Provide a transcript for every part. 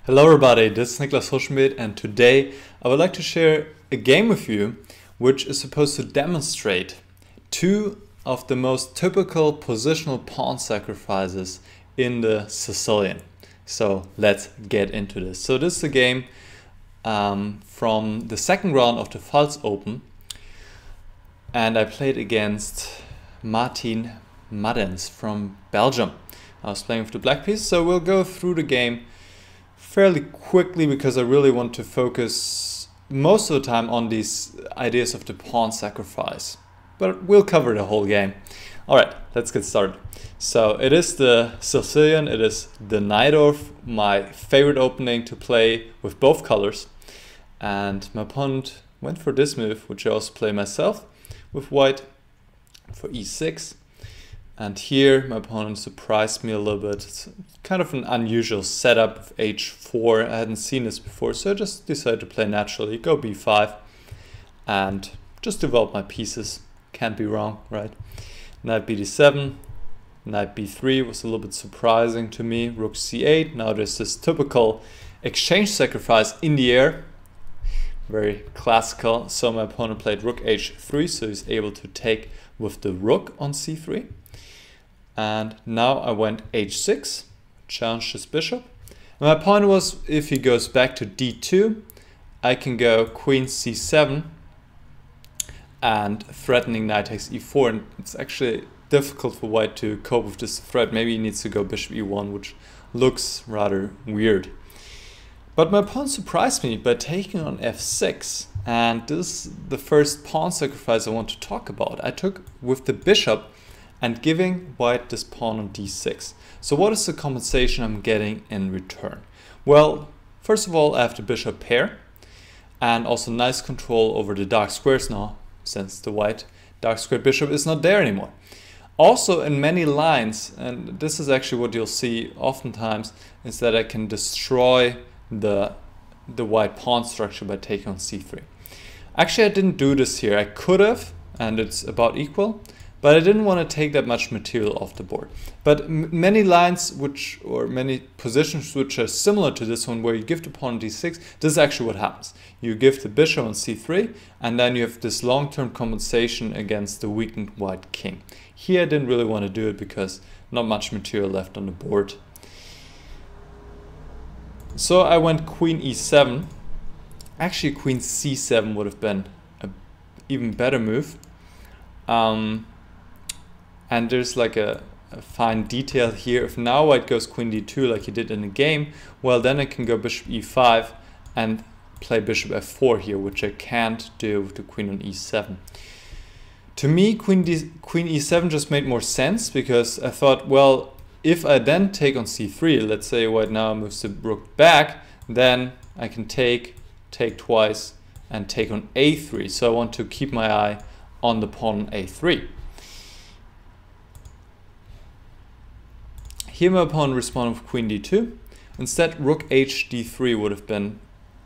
Hello everybody, this is Niclas Huschenbeth, and today I would like to share a game with you which is supposed to demonstrate two of the most typical positional pawn sacrifices in the Sicilian. So let's get into this. So this is a game from the second round of the Pfalz Open, and I played against Martijn Maddins from Belgium. I was playing with the black piece, so we'll go through the game fairly quickly because I really want to focus most of the time on these ideas of the pawn sacrifice. But we'll cover the whole game. Alright, let's get started. So it is the Sicilian, it is the Najdorf, my favorite opening to play with both colors. And my opponent went for this move, which I also play myself, with white for e6. And here my opponent surprised me a little bit. It's kind of an unusual setup of h4. I hadn't seen this before, so I just decided to play naturally, go b5 and just develop my pieces. Can't be wrong, right? Knight bd7, knight b3 was a little bit surprising to me. Rook c8, now there's this typical exchange sacrifice in the air. Very classical. So my opponent played rook h3, so he's able to take with the rook on c3. And now I went h6, challenged his bishop. And my point was, if he goes back to d2, I can go queen c7 and threatening knight takes e4. And it's actually difficult for white to cope with this threat. Maybe he needs to go bishop e1, which looks rather weird. But my opponent surprised me by taking on f6. And this is the first pawn sacrifice I want to talk about. I took with the bishop and giving white this pawn on d6. So what is the compensation I'm getting in return? Well, first of all, I have the bishop pair and also nice control over the dark squares now, since the white dark squared bishop is not there anymore. Also in many lines, and this is actually what you'll see oftentimes, is that I can destroy the white pawn structure by taking on c3. Actually, I didn't do this here. I could have, and it's about equal. But I didn't want to take that much material off the board. But many lines or many positions which are similar to this one, where you give the pawn on d6, this is actually what happens. You give the bishop on c3, and then you have this long-term compensation against the weakened white king. Here I didn't really want to do it because not much material left on the board. So I went queen e7. Actually, queen c7 would have been an even better move. And there's like a fine detail here. If now white goes queen d2 like he did in the game, well then I can go bishop e5 and play bishop f4 here, which I can't do with the queen on e7. To me, queen e7 just made more sense because I thought, well, if I then take on c3, let's say white now moves the rook back, then I can take twice and take on a3. So I want to keep my eye on the pawn on a3. Here my opponent responded with queen d2. Instead, rook h d3 would have been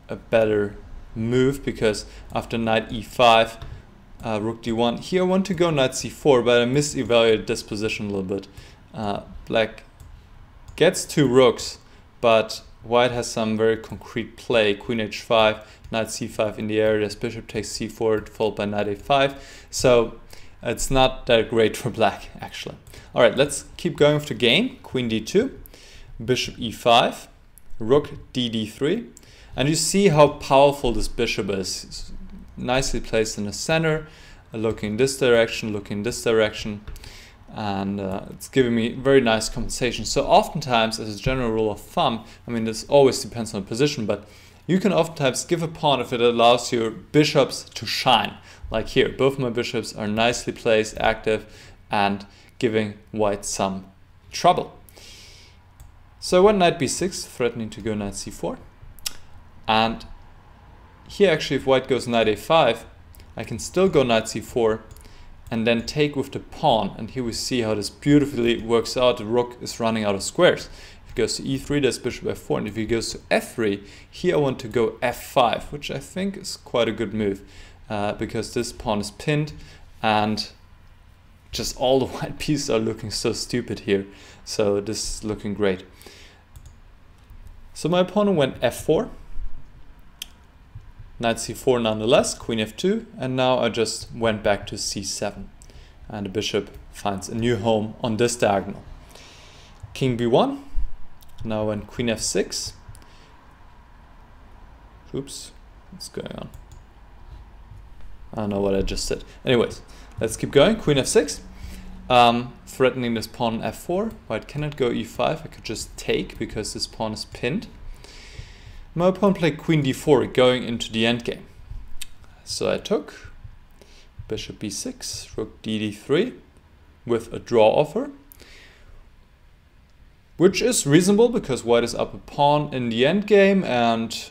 a better move because after knight e5, rook d1. Here I want to go knight c4, but I misevaluated this position a little bit. Black gets two rooks, but white has some very concrete play. Queen h5, knight c5 in the air, there's bishop takes c4, followed by knight a5. So it's not that great for black, actually. All right, let's keep going with the game. Queen d2, bishop e5, rook d3. And you see how powerful this bishop is. It's nicely placed in the center, looking this direction, looking this direction. And it's giving me very nice compensation. So oftentimes, as a general rule of thumb, I mean, this always depends on the position, but you can oftentimes give a pawn if it allows your bishops to shine. Like here, both my bishops are nicely placed, active, and giving white some trouble. So I went knight b6, threatening to go knight c4. And here actually, if white goes knight a5, I can still go knight c4 and then take with the pawn. And here we see how this beautifully works out. The rook is running out of squares. If it goes to e3, there's bishop f4. And if he goes to f3, here I want to go f5, which I think is quite a good move because this pawn is pinned and just all the white pieces are looking so stupid here. So this is looking great. So my opponent went f4, knight c4 nonetheless, queen f2, and now I just went back to c7. And the bishop finds a new home on this diagonal. King b1, now went queen f6. Oops, what's going on? I don't know what I just said. Anyways, let's keep going. Queen f6. Threatening this pawn on f4. White cannot go e5. I could just take because this pawn is pinned. My opponent played queen d4 going into the endgame. So I took bishop b6, rook d3 with a draw offer, which is reasonable because white is up a pawn in the endgame and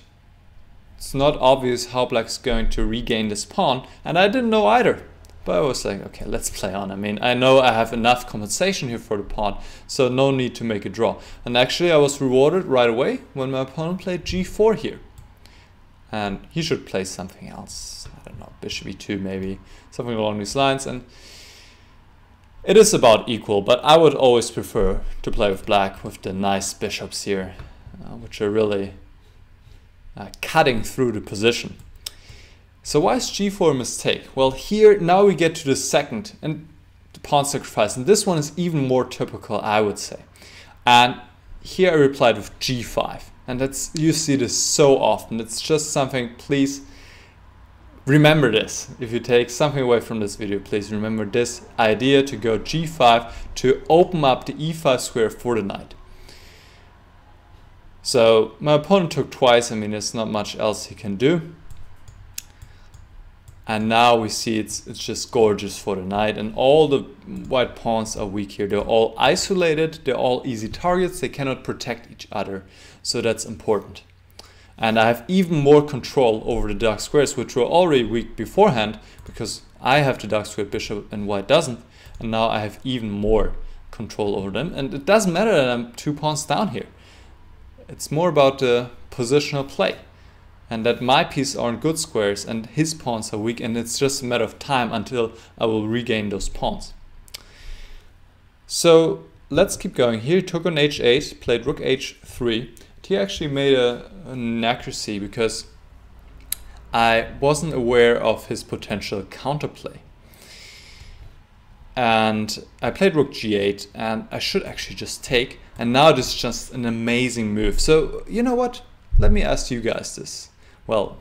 it's not obvious how black is going to regain this pawn, and I didn't know either. But I was like, okay, let's play on. I mean, I know I have enough compensation here for the pawn, so no need to make a draw. And actually I was rewarded right away when my opponent played g4 here. And he should play something else. I don't know, bishop e2 maybe, something along these lines. And it is about equal, but I would always prefer to play with black with the nice bishops here, which are really cutting through the position. So why is g4 a mistake? Well, here now we get to the second and the pawn sacrifice, and this one is even more typical, I would say. And here I replied with g5, and that's, you see this so often. It's just something, please remember this. If you take something away from this video, please remember this idea to go g5 to open up the e5 square for the knight. So my opponent took twice. I mean, there's not much else he can do. And now we see it's just gorgeous for the knight, and all the white pawns are weak here. They're all isolated, they're all easy targets, they cannot protect each other. So that's important. And I have even more control over the dark squares, which were already weak beforehand, because I have the dark square bishop and white doesn't. And now I have even more control over them. And it doesn't matter that I'm 2 pawns down here. It's more about the positional play, and that my pieces aren't good squares and his pawns are weak, and it's just a matter of time until I will regain those pawns. So let's keep going. Here he took on h8, played rook h3. He actually made an inaccuracy because I wasn't aware of his potential counterplay. And I played rook g8, and I should actually just take. And now this is just an amazing move. So you know what? Let me ask you guys this. Well,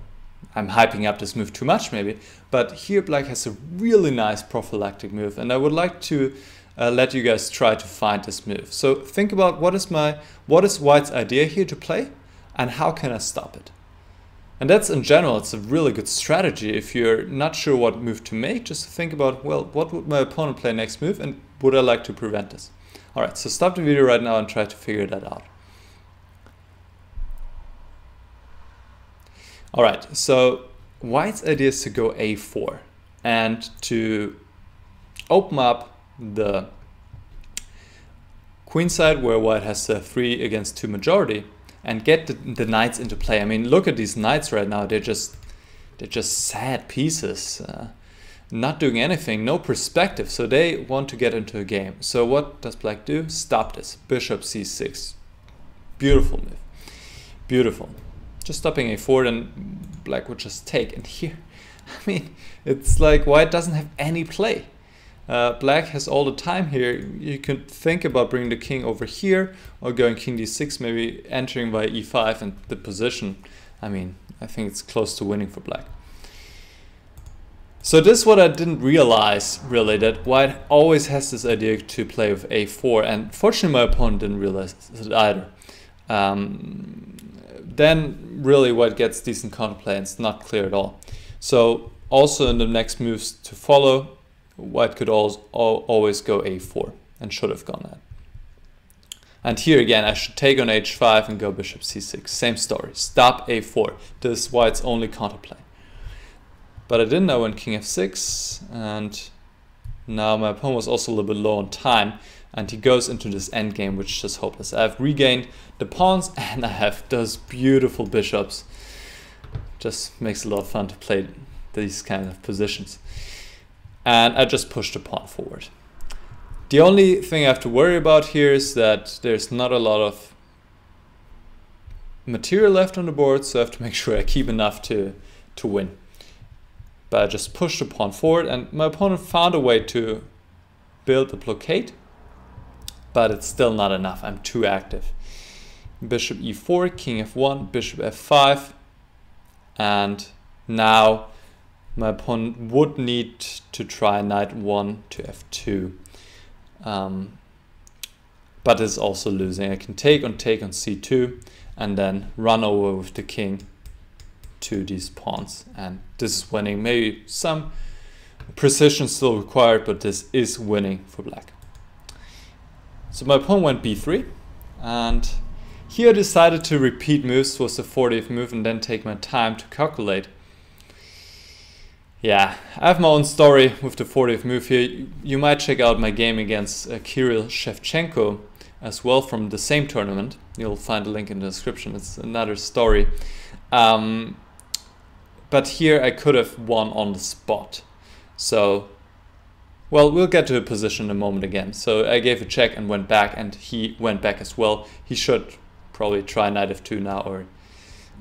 I'm hyping up this move too much maybe, but here black has a really nice prophylactic move, and I would like to let you guys try to find this move. So think about what is white's idea here to play, and how can I stop it? And that's, in general, it's a really good strategy. If you're not sure what move to make, just think about, well, what would my opponent play next move, and would I like to prevent this? Alright, so stop the video right now and try to figure that out. Alright, so white's idea is to go a4 and to open up the queen side where white has a 3 against 2 majority and get the knights into play. I mean, look at these knights right now. They're just sad pieces, not doing anything, no perspective. So they want to get into a game. So what does black do? Stop this. Bishop c6. Beautiful move. Beautiful. Just stopping a4, then black would just take. And here, I mean, it's like white doesn't have any play. Black has all the time here. You could think about bringing the king over here or going king d6, maybe entering by e5, and the position, I mean, I think it's close to winning for black. So this is what I didn't realize, really, that white always has this idea to play with a4, and fortunately my opponent didn't realize it either. Then really white gets decent counterplay and it's not clear at all. So also in the next moves to follow, white could always go a4 and should have gone that. And here again, I should take on h5 and go bishop c6. Same story. Stop a4. This is white's only counterplay. But I didn't know when king f6, and now my opponent was also a little bit low on time, and he goes into this endgame, which is just hopeless. I've regained the pawns and I have those beautiful bishops. Just makes it a lot of fun to play these kind of positions. And I just pushed the pawn forward. The only thing I have to worry about here is that there's not a lot of material left on the board, so I have to make sure I keep enough to win. But I just pushed the pawn forward, and my opponent found a way to build a blockade, but it's still not enough. I'm too active. Bishop e4, king f1, bishop f5, and now my opponent would need to try knight 1 to f2, but is also losing. I can take on c2 and then run over with the king to these pawns, and this is winning. Maybe some precision still required, but this is winning for black. So my pawn went b3, and here I decided to repeat moves. Was the 40th move, and then take my time to calculate. Yeah, I have my own story with the 40th move here. You might check out my game against Kirill Shevchenko as well from the same tournament. You'll find a link in the description. It's another story. But here I could have won on the spot. So, well, we'll get to a position in a moment again. So I gave a check and went back, and he went back as well. He should probably try knight f2 now, or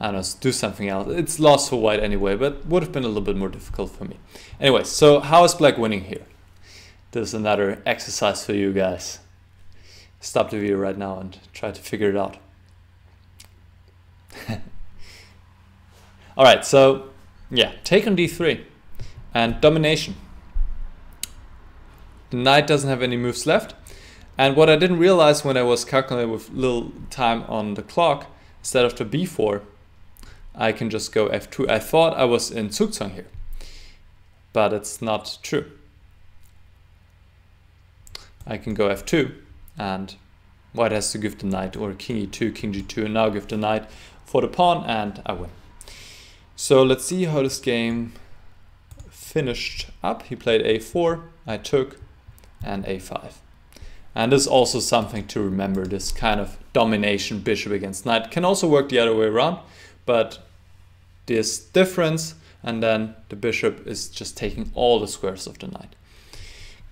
I don't know, do something else. It's lost for white anyway, but would have been a little bit more difficult for me. Anyway, so how is black winning here? This is another exercise for you guys. Stop the video right now and try to figure it out. Alright, so yeah, take on d3 and domination. The knight doesn't have any moves left. And what I didn't realize when I was calculating with little time on the clock, instead of the b4, I can just go f2. I thought I was in Zugzwang here, but it's not true. I can go f2, and white has to give the knight, or king e2, king g2, and now give the knight for the pawn, and I win. So let's see how this game finished up. He played a4, I took, and a5. And this is also something to remember, this kind of domination bishop against knight. Can also work the other way around, but this difference, and then the bishop is just taking all the squares of the knight.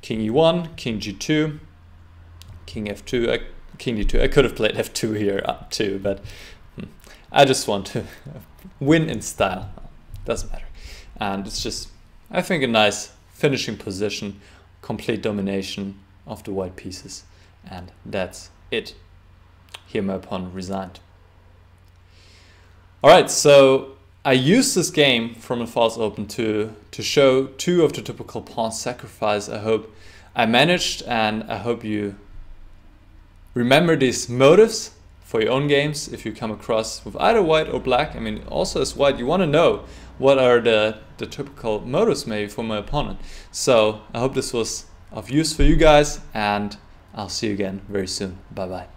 King e1, king g2, king f2, king d2. I could have played f2 here too, but I just want to win in style. Doesn't matter. And it's just, I think, a nice finishing position, complete domination of the white pieces, and that's it. Here my opponent resigned. Alright, so I used this game from the Pfalz Open to show two of the typical pawn sacrifice. I hope I managed, and I hope you remember these motives for your own games if you come across with either white or black. I mean, also as white, you want to know what are the typical motives maybe for my opponent. So I hope this was of use for you guys, and I'll see you again very soon. Bye bye.